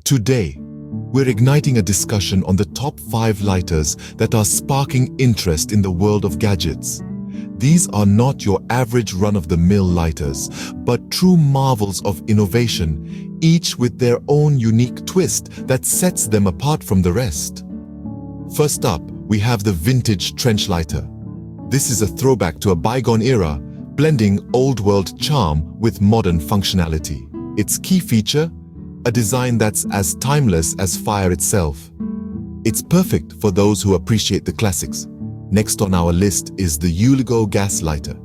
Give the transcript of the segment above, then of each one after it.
Today, we're igniting a discussion on the top 5 lighters that are sparking interest in the world of gadgets. These are not your average run-of-the-mill lighters, but true marvels of innovation, each with their own unique twist that sets them apart from the rest. First up, we have the vintage trench lighter. This is a throwback to a bygone era, blending old-world charm with modern functionality. Its key feature? A design that's as timeless as fire itself. It's perfect for those who appreciate the classics. Next on our list is the Yeuligo Gas Lighter.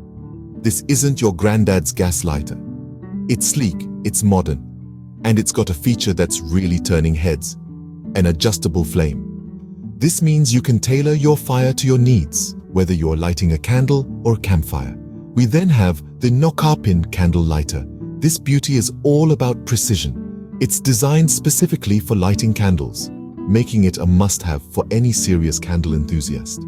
This isn't your granddad's gas lighter. It's sleek, it's modern, and it's got a feature that's really turning heads: an adjustable flame. This means you can tailor your fire to your needs, whether you're lighting a candle or a campfire. We then have the NOKAPIN Candle Lighter. This beauty is all about precision. It's designed specifically for lighting candles, making it a must-have for any serious candle enthusiast.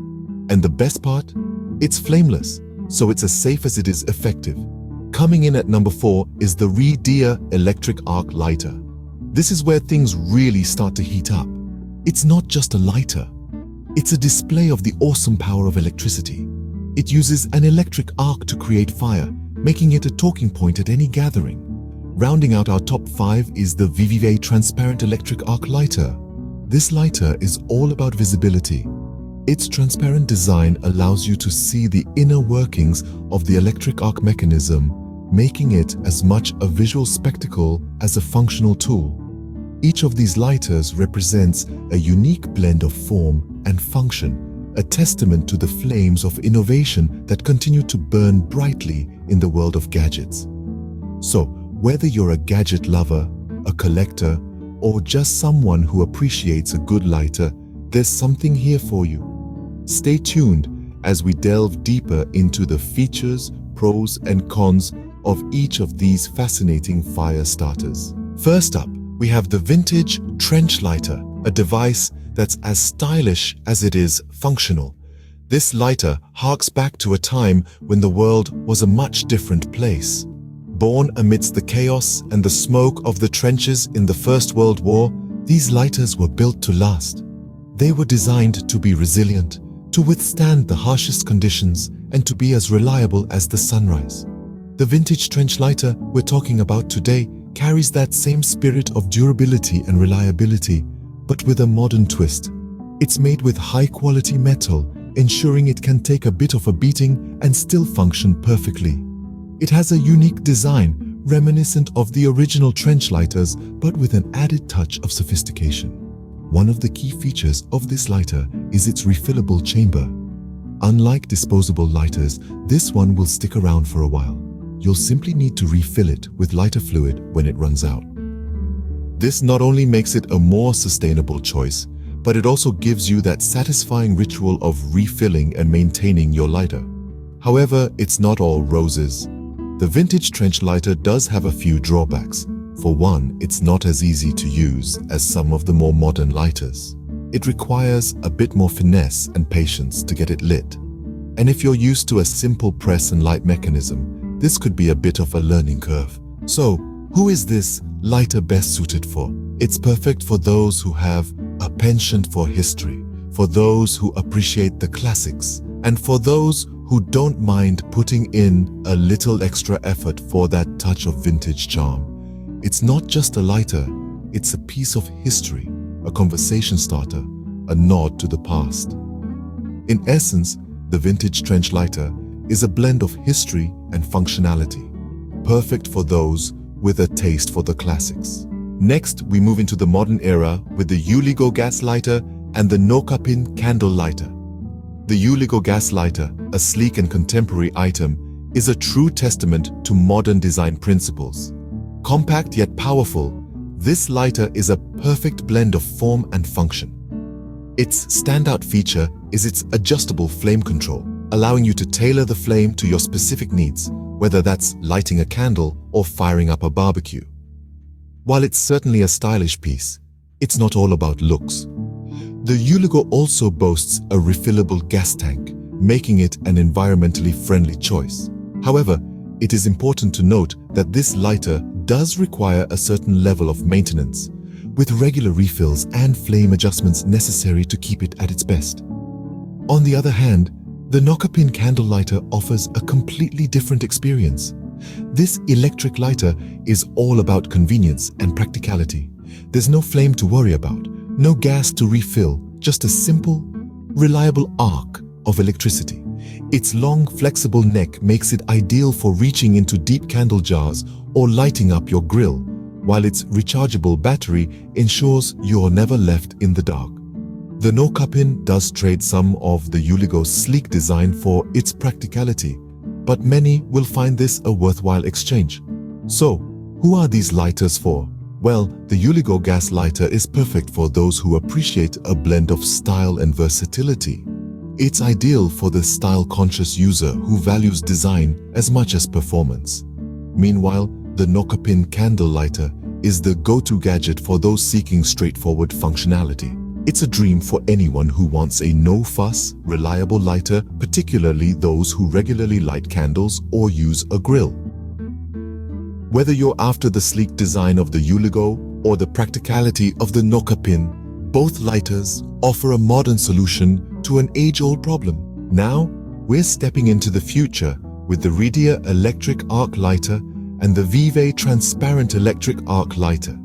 And the best part? It's flameless, so it's as safe as it is effective. Coming in at number 4 is the REIDEA Electric Arc Lighter. This is where things really start to heat up. It's not just a lighter. It's a display of the awesome power of electricity. It uses an electric arc to create fire, making it a talking point at any gathering. Rounding out our top 5 is the VVAY Transparent Electric Arc Lighter. This lighter is all about visibility. Its transparent design allows you to see the inner workings of the electric arc mechanism, making it as much a visual spectacle as a functional tool. Each of these lighters represents a unique blend of form and function, a testament to the flames of innovation that continue to burn brightly in the world of gadgets. So, whether you're a gadget lover, a collector, or just someone who appreciates a good lighter, there's something here for you. Stay tuned as we delve deeper into the features, pros, and cons of each of these fascinating fire starters. First up, we have the vintage trench lighter, a device that's as stylish as it is functional. This lighter harks back to a time when the world was a much different place. Born amidst the chaos and the smoke of the trenches in the First World War, these lighters were built to last. They were designed to be resilient, to withstand the harshest conditions, and to be as reliable as the sunrise. The vintage trench lighter we're talking about today carries that same spirit of durability and reliability, but with a modern twist. It's made with high-quality metal, ensuring it can take a bit of a beating and still function perfectly. It has a unique design, reminiscent of the original trench lighters, but with an added touch of sophistication. One of the key features of this lighter is its refillable chamber. Unlike disposable lighters, this one will stick around for a while. You'll simply need to refill it with lighter fluid when it runs out. This not only makes it a more sustainable choice, but it also gives you that satisfying ritual of refilling and maintaining your lighter. However, it's not all roses. The vintage trench lighter does have a few drawbacks. For one, it's not as easy to use as some of the more modern lighters. It requires a bit more finesse and patience to get it lit. And if you're used to a simple press and light mechanism, this could be a bit of a learning curve. So, who is this lighter best suited for? It's perfect for those who have a penchant for history, for those who appreciate the classics, and for those who don't mind putting in a little extra effort for that touch of vintage charm. It's not just a lighter, it's a piece of history, a conversation starter, a nod to the past. In essence, the vintage trench lighter is a blend of history and functionality, perfect for those with a taste for the classics. Next, we move into the modern era with the Yeuligo Gas Lighter and the NOKAPIN Candle Lighter. The Yeuligo Gas Lighter, a sleek and contemporary item, is a true testament to modern design principles. Compact yet powerful, this lighter is a perfect blend of form and function. Its standout feature is its adjustable flame control, allowing you to tailor the flame to your specific needs, whether that's lighting a candle or firing up a barbecue. While it's certainly a stylish piece, it's not all about looks. The Yeuligo also boasts a refillable gas tank, making it an environmentally friendly choice. However, it is important to note that this lighter does require a certain level of maintenance. with regular refills and flame adjustments necessary to keep it at its best. On the other hand, the NOKAPIN Candle Lighter offers a completely different experience. This electric lighter is all about convenience and practicality. There's no flame to worry about, no gas to refill, just a simple, reliable arc of electricity. Its long, flexible neck makes it ideal for reaching into deep candle jars or lighting up your grill, while its rechargeable battery ensures you're never left in the dark. The NOKAPIN does trade some of the Yeuligo's sleek design for its practicality, but many will find this a worthwhile exchange. So, who are these lighters for? Well, the Yeuligo Gas Lighter is perfect for those who appreciate a blend of style and versatility. It's ideal for the style-conscious user who values design as much as performance. Meanwhile, the NOKAPIN Candle Lighter is the go-to gadget for those seeking straightforward functionality. It's a dream for anyone who wants a no-fuss, reliable lighter, particularly those who regularly light candles or use a grill. Whether you're after the sleek design of the Yeuligo or the practicality of the NOKAPIN, both lighters offer a modern solution to an age-old problem. Now, we're stepping into the future with the REIDEA Electric Arc Lighter and the VVAY Transparent Electric Arc Lighter.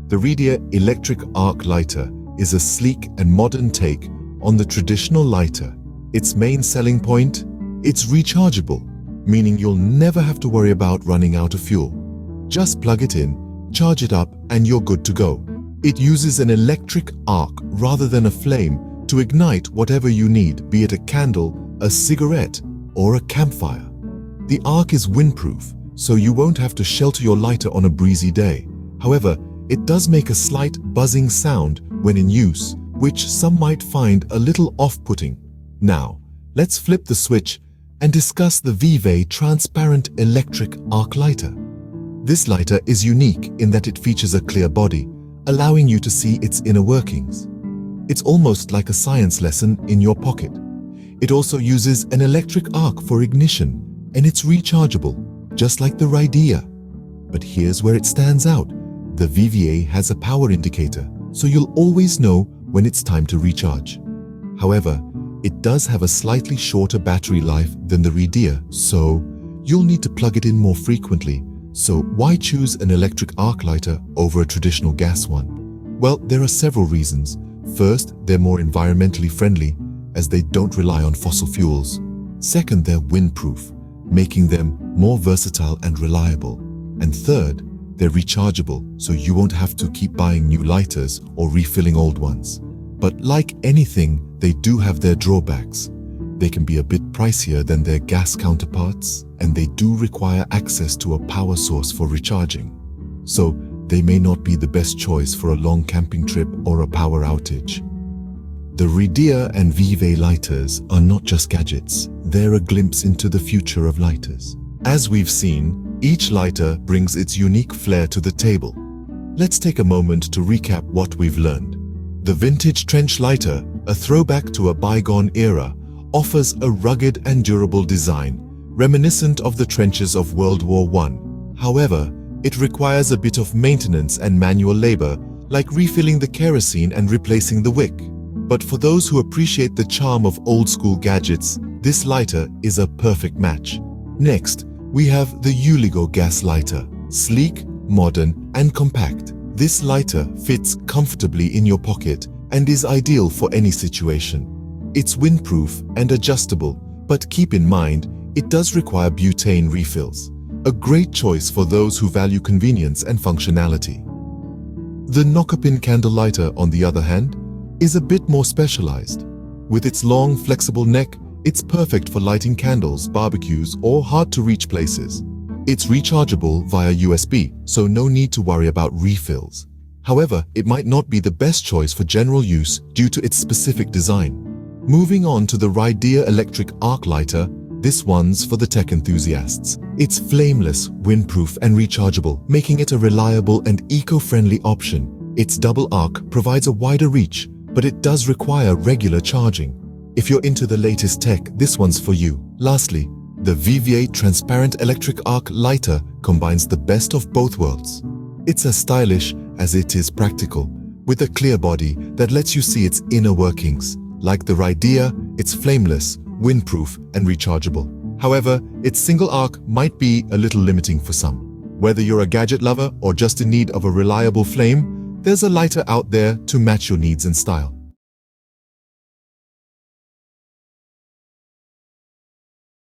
The REIDEA Electric Arc Lighter is a sleek and modern take on the traditional lighter. Its main selling point? It's rechargeable, meaning you'll never have to worry about running out of fuel. Just plug it in, charge it up, and you're good to go. It uses an electric arc rather than a flame to ignite whatever you need, be it a candle, a cigarette, or a campfire. The arc is windproof, so you won't have to shelter your lighter on a breezy day. However, it does make a slight buzzing sound when in use, which some might find a little off-putting. Now, let's flip the switch and discuss the VVAY Transparent Electric Arc Lighter. This lighter is unique in that it features a clear body, allowing you to see its inner workings. It's almost like a science lesson in your pocket. It also uses an electric arc for ignition, and it's rechargeable, just like the REIDEA. But here's where it stands out. The VVAY has a power indicator, so you'll always know when it's time to recharge. However, it does have a slightly shorter battery life than the REIDEA, so you'll need to plug it in more frequently. So why choose an electric arc lighter over a traditional gas one? Well, there are several reasons. First, they're more environmentally friendly, as they don't rely on fossil fuels. Second, they're windproof, making them more versatile and reliable. And third, they're rechargeable, so you won't have to keep buying new lighters or refilling old ones. But like anything, they do have their drawbacks. They can be a bit pricier than their gas counterparts, and they do require access to a power source for recharging. So they may not be the best choice for a long camping trip or a power outage. The REIDEA and VVAY lighters are not just gadgets, they're a glimpse into the future of lighters. As we've seen, each lighter brings its unique flair to the table. Let's take a moment to recap what we've learned. The vintage trench lighter, a throwback to a bygone era, offers a rugged and durable design, reminiscent of the trenches of World War I. However, it requires a bit of maintenance and manual labor, like refilling the kerosene and replacing the wick. But for those who appreciate the charm of old-school gadgets, this lighter is a perfect match. Next, we have the Yeuligo Gas Lighter. Sleek, modern, and compact, this lighter fits comfortably in your pocket and is ideal for any situation. It's windproof and adjustable, but keep in mind, it does require butane refills. A great choice for those who value convenience and functionality. The NOKAPIN Candle Lighter, on the other hand, is a bit more specialized. With its long, flexible neck, it's perfect for lighting candles, barbecues, or hard-to-reach places. It's rechargeable via USB, so no need to worry about refills. However, it might not be the best choice for general use due to its specific design. Moving on to the REIDEA Electric Arc Lighter, this one's for the tech enthusiasts. It's flameless, windproof, and rechargeable, making it a reliable and eco-friendly option. Its double arc provides a wider reach, but it does require regular charging. If you're into the latest tech, this one's for you. Lastly, the VVAY Transparent Electric Arc Lighter combines the best of both worlds. It's as stylish as it is practical, with a clear body that lets you see its inner workings. Like the REIDEA, it's flameless, windproof, and rechargeable. However, its single arc might be a little limiting for some. Whether you're a gadget lover or just in need of a reliable flame, there's a lighter out there to match your needs and style.